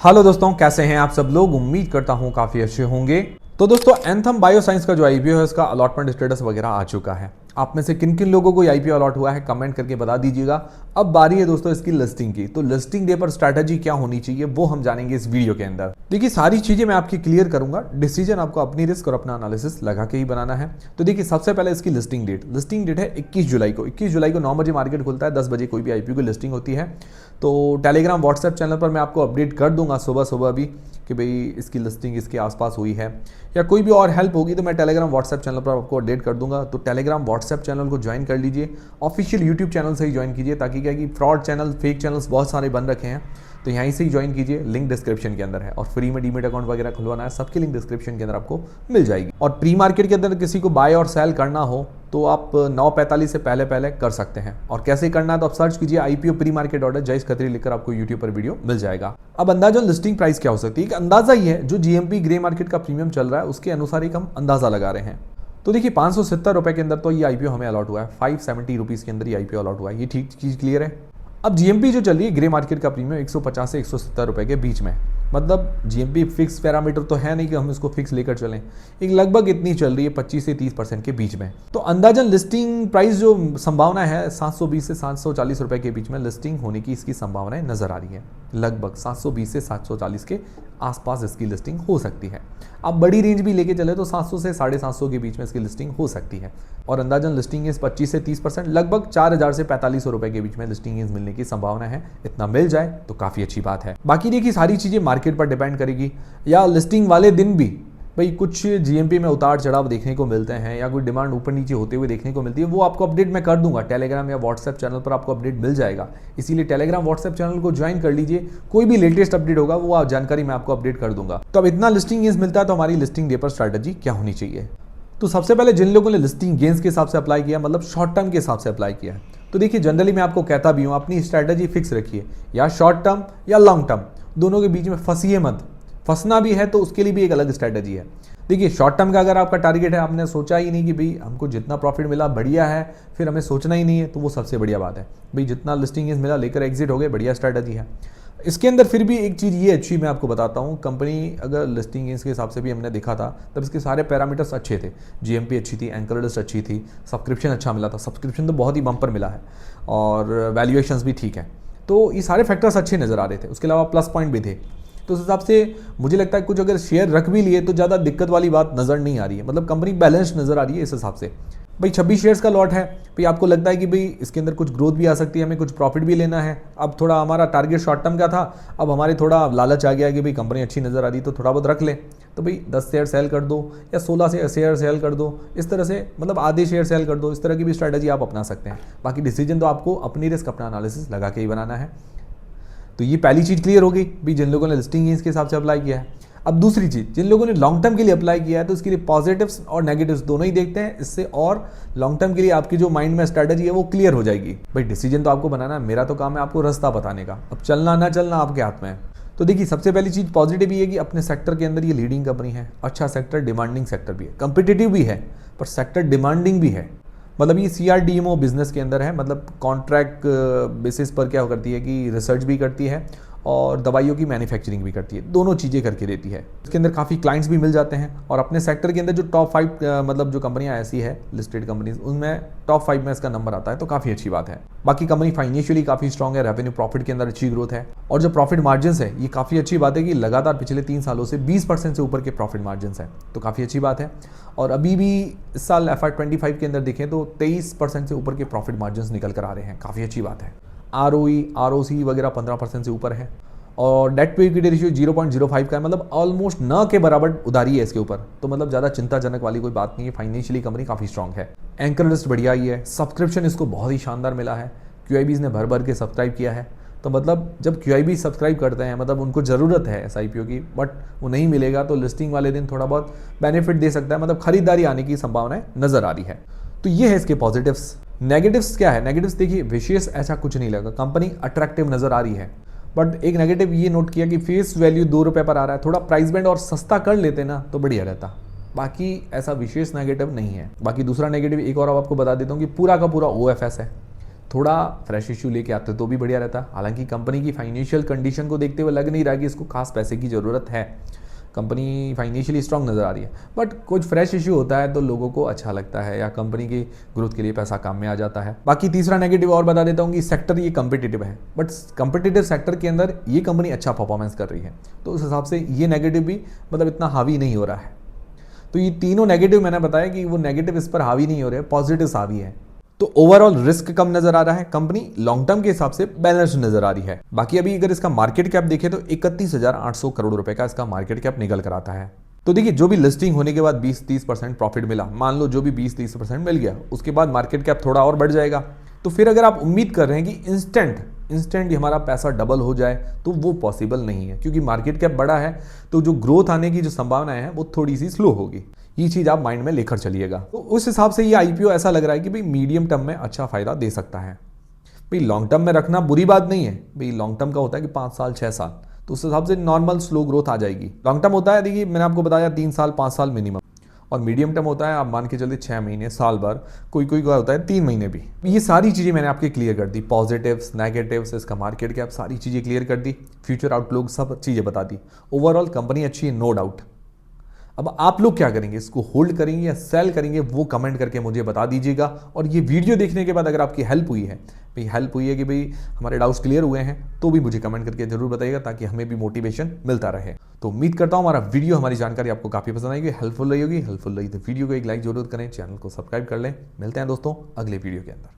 Hello दोस्तों, कैसे हैं आप सब लोग। उम्मीद करता हूं काफी अच्छे होंगे। तो दोस्तों, एंथम बायोसाइंस का जो आईपीओ है उसका अलॉटमेंट स्टेटस वगैरह आ चुका है। आप में से किन किन लोगों को आईपीओ अलॉट हुआ है कमेंट करके बता दीजिएगा। अब बारी है दोस्तों इसकी लिस्टिंग की। तो लिस्टिंग डे पर स्ट्रैटेजी क्या होनी चाहिए वो हम जानेंगे इस वीडियो के अंदर। देखिए, सारी चीजें मैं आपकी क्लियर करूंगा। डिसीजन आपको अपनी रिस्क और अपना एनालिसिस लगा के ही बनाना है। तो देखिए, सबसे पहले इसकी लिस्टिंग डेट है 21 जुलाई को। 21 जुलाई को 9 बजे मार्केट खुलता है, 10 बजे कोई भी आईपीओ की लिस्टिंग होती है। तो टेलीग्राम व्हाट्सएप चैनल पर मैं आपको अपडेट कर दूंगा सुबह सुबह भी कि भाई इसकी लिस्टिंग इसके आसपास हुई है, या कोई भी और हेल्प होगी तो मैं टेलीग्राम व्हाट्सएप चैनल पर आपको अपडेट कर दूंगा। तो टेलीग्राम व्हाट्सएप चैनल को ज्वाइन कर लीजिए। ऑफिशियल यूट्यूब चैनल से ही ज्वाइन कीजिए, ताकि क्या कि फ्रॉड चैनल, फेक चैनल्स बहुत सारे बन रखे हैं, तो यहीं से ही ज्वाइन कीजिए। लिंक डिस्क्रिप्शन के अंदर है। और फ्री में डीमेट अकाउंट वगैरह खुलवाना है, सबकी लिंक डिस्क्रिप्शन के अंदर आपको मिल जाएगी। और प्री मार्केट के अंदर किसी को बाय और सेल करना हो तो आप 9:45 से पहले पहले कर सकते हैं। और कैसे करना है तो आप सर्च कीजिए IPO pre market order Jayesh Khatri लिखकर आपको यूट्यूब पर वीडियो मिल जाएगा। अब अंदाजा लिस्टिंग प्राइस क्या हो सकती है, अंदाजा ही है जो जीएमपी ग्रे मार्केट का प्रीमियम चल रहा है उसके अनुसार ही हम अंदाजा लगा रहे हैं। तो देखिए, 570 रुपए के अंदर तो ये आईपीओ हमें अलॉट हुआ है। 570 रुपीज के अंदर ये आईपीओ अलॉट हुआ है। ये ठीक चीज क्लियर है। अब जीएमपी जो चल रही है ग्रे मार्केट का प्रीमियम 150 से 170 रुपए के बीच में। मतलब जीएमपी फिक्स पैरामीटर तो है नहीं कि हम इसको फिक्स लेकर चलें। एक लगभग इतनी चल रही है 25 से 30% के बीच में। तो अंदाजन लिस्टिंग प्राइस जो संभावना है 720 से 740 रुपए के बीच में लिस्टिंग होने की इसकी संभावनाएं नजर आ रही है। लगभग 720 से 740 के आसपास इसकी लिस्टिंग हो सकती है। आप बड़ी रेंज भी लेके चले तो 700 से 750 के बीच में इसकी लिस्टिंग हो सकती है। और अंदाजन लिस्टिंग इस 25 से 30%, लगभग 4000 से 4500 रुपए के बीच में लिस्टिंग इस मिलने की संभावना है। इतना मिल जाए तो काफी अच्छी बात है। बाकी देखिए, सारी चीजें मार्केट पर डिपेंड करेगी, या लिस्टिंग वाले दिन भी भाई कुछ जीएमपी में उतार चढ़ाव देखने को मिलते हैं, या कोई डिमांड ऊपर नीचे होते हुए देखने को मिलती है। वो आपको अपडेट मैं कर दूंगा टेलीग्राम या व्हाट्सएप चैनल पर, आपको अपडेट मिल जाएगा। इसीलिए टेलीग्राम व्हाट्सएप चैनल को ज्वाइन कर लीजिए। कोई भी लेटेस्ट अपडेट होगा वो जानकारी मैं आपको अपडेट कर दूंगा। तो अब इतना लिस्टिंग गेंस मिलता है तो हमारी लिस्टिंग डे पर स्ट्रैटेजी क्या होनी चाहिए। तो सबसे पहले जिन लोगों ने लिस्टिंग गेंस के हिसाब से अप्लाई किया, मतलब शॉर्ट टर्म के हिसाब से अप्लाई किया है, तो देखिए जनरली मैं आपको कहता भी हूँ अपनी स्ट्रैटेजी फिक्स रखिए। या शॉर्ट टर्म या लॉन्ग टर्म, दोनों के बीच में फंसिए मत। फंसना भी है तो उसके लिए भी एक अलग स्ट्रैटेजी है। देखिए, शॉर्ट टर्म का अगर आपका टारगेट है, आपने सोचा ही नहीं कि भाई हमको जितना प्रॉफिट मिला बढ़िया है, फिर हमें सोचना ही नहीं है, तो वो सबसे बढ़िया बात है। भाई जितना लिस्टिंग मिला लेकर एग्जिट हो गए, बढ़िया स्ट्रैटेजी है। इसके अंदर फिर भी एक चीज़ ये अच्छी मैं आपको बताता हूँ, कंपनी अगर लिस्टिंग के हिसाब से भी हमने देखा था तब इसके सारे पैरामीटर्स अच्छे थे। जीएमपी अच्छी थी, एंकर लिस्ट अच्छी थी, सब्सक्रिप्शन अच्छा मिला था। सब्सक्रिप्शन तो बहुत ही बम्पर मिला है, और वैल्यूएशंस भी ठीक है। तो ये सारे फैक्टर्स अच्छे नज़र आ रहे थे। उसके अलावा प्लस पॉइंट भी थे। तो उस हिसाब से मुझे लगता है कुछ अगर शेयर रख भी लिए तो ज़्यादा दिक्कत वाली बात नज़र नहीं आ रही है। मतलब कंपनी बैलेंस नज़र आ रही है इस हिसाब से। भाई 26 शेयर्स का लॉट है, भाई आपको लगता है कि भाई इसके अंदर कुछ ग्रोथ भी आ सकती है, हमें कुछ प्रॉफिट भी लेना है। अब थोड़ा हमारा टारगेट शॉर्ट टर्म का था, अब हमारे थोड़ा लालच आ गया कि भाई कंपनी अच्छी नज़र आ रही तो थोड़ा बहुत रख ले। तो भाई 10 शेयर सेल कर दो या 16 शेयर सेल कर दो, इस तरह से मतलब आधे शेयर सेल कर दो। इस तरह की भी स्ट्रैटेजी आप अपना सकते हैं। बाकी डिसीजन तो आपको अपनी रिस्क, अपना एनालिसिस लगा के ही बनाना है। तो ये पहली चीज़ क्लियर हो गई भी जिन लोगों ने लिस्टिंग गेंस के हिसाब से अप्लाई किया है। अब दूसरी चीज़, जिन लोगों ने लॉन्ग टर्म के लिए अप्लाई किया है तो इसके लिए पॉजिटिव्स और नेगेटिव्स दोनों ही देखते हैं इससे, और लॉन्ग टर्म के लिए आपकी जो माइंड में स्ट्रैटेजी है वो क्लियर हो जाएगी। भाई डिसीजन तो आपको बनाना है, मेरा तो काम है आपको रास्ता बताने का। अब चलना ना चलना आपके हाथ में है। तो देखिए, सबसे पहली चीज़ पॉजिटिव ये है कि अपने सेक्टर के अंदर ये लीडिंग कंपनी है। अच्छा सेक्टर, डिमांडिंग सेक्टर भी है, कंपिटिटिव भी है, पर सेक्टर डिमांडिंग भी है। मतलब ये CRDMO बिजनेस के अंदर है। मतलब कॉन्ट्रैक्ट बेसिस पर क्या करती है कि रिसर्च भी करती है और दवाइयों की मैन्युफैक्चरिंग भी करती है। दोनों चीज़ें करके देती है। इसके अंदर काफ़ी क्लाइंट्स भी मिल जाते हैं। और अपने सेक्टर के अंदर जो टॉप 5 मतलब जो कंपनियां ऐसी है लिस्टेड कंपनीज, उनमें टॉप 5 में इसका नंबर आता है, तो काफ़ी अच्छी बात है। बाकी कंपनी फाइनेंशियली काफ़ी स्ट्रॉग है, रेवेन्यू प्रॉफिट के अंदर अच्छी ग्रोथ है। और जो प्रॉफिट मार्जिन है, ये काफ़ी अच्छी बात है कि लगातार पिछले 3 सालों से 20% से ऊपर के प्रॉफिट मार्जिन है, तो काफ़ी अच्छी बात है। और अभी भी इस साल FY25 के अंदर देखें तो 23% से ऊपर के प्रॉफिट मार्जिन निकल कर आ रहे हैं, काफ़ी अच्छी बात है। ROE, ROC वगैरह 15% से ऊपर है। और डेट टू इक्विटी रेशियो 0.05 का है, मतलब ऑलमोस्ट न के बराबर उधारी है इसके ऊपर। तो मतलब ज़्यादा चिंताजनक वाली कोई बात नहीं है। फाइनेंशियली कंपनी काफ़ी स्ट्रांग है। एंकर लिस्ट बढ़िया ही है। सब्सक्रिप्शन इसको बहुत ही शानदार मिला है। QIBs ने भर भर के सब्सक्राइब किया है। तो मतलब जब QIB सब्सक्राइब करते हैं, मतलब उनको ज़रूरत है SIPO की, बट वो नहीं मिलेगा तो लिस्टिंग वाले दिन थोड़ा बहुत बेनिफिट दे सकता है। मतलब खरीदारी आने की संभावनाएं नज़र आ रही है। तो ये है इसके पॉजिटिव्स। नेगेटिव्स क्या है? नेगेटिव्स देखिए, विशेष ऐसा कुछ नहीं लगा। कंपनी अट्रैक्टिव नज़र आ रही है, बट एक नेगेटिव ये नोट किया कि फेस वैल्यू 2 रुपये पर आ रहा है। थोड़ा प्राइस बैंड और सस्ता कर लेते ना तो बढ़िया रहता। बाकी ऐसा विशेष नेगेटिव नहीं है। बाकी दूसरा नेगेटिव एक और आपको बता देता हूँ कि पूरा का पूरा OFS है। थोड़ा फ्रेश इश्यू लेके आते तो भी बढ़िया रहता। हालांकि कंपनी की फाइनेंशियल कंडीशन को देखते हुए लग नहीं रहा कि इसको खास पैसे की ज़रूरत है, कंपनी फाइनेंशियली स्ट्रांग नज़र आ रही है। बट कुछ फ्रेश इशू होता है तो लोगों को अच्छा लगता है या कंपनी की ग्रोथ के लिए पैसा काम में आ जाता है। बाकी तीसरा नेगेटिव और बता देता हूँ कि सेक्टर ये कम्पिटिटिव है, बट कम्पिटिटिव सेक्टर के अंदर ये कंपनी अच्छा परफॉर्मेंस कर रही है, तो उस हिसाब से ये नेगेटिव भी मतलब इतना हावी नहीं हो रहा है। तो ये तीनों नेगेटिव मैंने बताया कि वो नेगेटिव इस पर हावी नहीं हो रहे, पॉजिटिव हावी है। तो ओवरऑल रिस्क कम नजर आ रहा है, कंपनी लॉन्ग टर्म के हिसाब से बैलेंस नजर आ रही है। बाकी अभी अगर इसका मार्केट कैप देखें तो 31,800 करोड़ रुपए का इसका मार्केट कैप निकल कर आता है। तो देखिए, जो भी लिस्टिंग होने के बाद 20-30% प्रॉफिट मिला, मान लो जो भी 20-30% मिल गया, उसके बाद मार्केट कैप थोड़ा और बढ़ जाएगा। तो फिर अगर आप उम्मीद कर रहे हैं कि इंस्टेंट हमारा पैसा डबल हो जाए, तो वो पॉसिबल नहीं है, क्योंकि मार्केट कैप बड़ा है तो जो ग्रोथ आने की जो संभावनाएं हैं वो थोड़ी सी स्लो होगी। ये चीज़ आप माइंड में लेकर चलिएगा। तो उस हिसाब से ये आईपीओ ऐसा लग रहा है कि भाई मीडियम टर्म में अच्छा फायदा दे सकता है। भाई लॉन्ग टर्म में रखना बुरी बात नहीं है, भाई लॉन्ग टर्म का होता है कि 5 साल 6 साल, तो उस हिसाब से नॉर्मल स्लो ग्रोथ आ जाएगी। लॉन्ग टर्म होता है, देखिए मैंने आपको बताया 3 साल 5 साल मिनिमम, और मीडियम टर्म होता है आप मान के चलिए 6 महीने साल भर, कोई कोई का होता है 3 महीने भी। ये सारी चीज़ें मैंने आपके क्लियर कर दी, पॉजिटिव्स नेगेटिव्स, इसका मार्केट कैप, सारी चीज़ें क्लियर कर दी, फ्यूचर आउटलुक सब चीज़ें बता दी। ओवरऑल कंपनी अच्छी है, नो डाउट। अब आप लोग क्या करेंगे, इसको होल्ड करेंगे या सेल करेंगे, वो कमेंट करके मुझे बता दीजिएगा। और ये वीडियो देखने के बाद अगर आपकी हेल्प हुई है, भाई हेल्प हुई है कि भाई हमारे डाउट्स क्लियर हुए हैं, तो भी मुझे कमेंट करके जरूर बताइएगा, ताकि हमें भी मोटिवेशन मिलता रहे। तो उम्मीद करता हूँ हमारा वीडियो, हमारी जानकारी आपको काफ़ी पसंद आएगी, हेल्पफुल रही होगी। हेल्पफुल रही तो वीडियो को एक लाइक जरूर करें, चैनल को सब्सक्राइब कर लें। मिलते हैं दोस्तों अगले वीडियो के अंदर।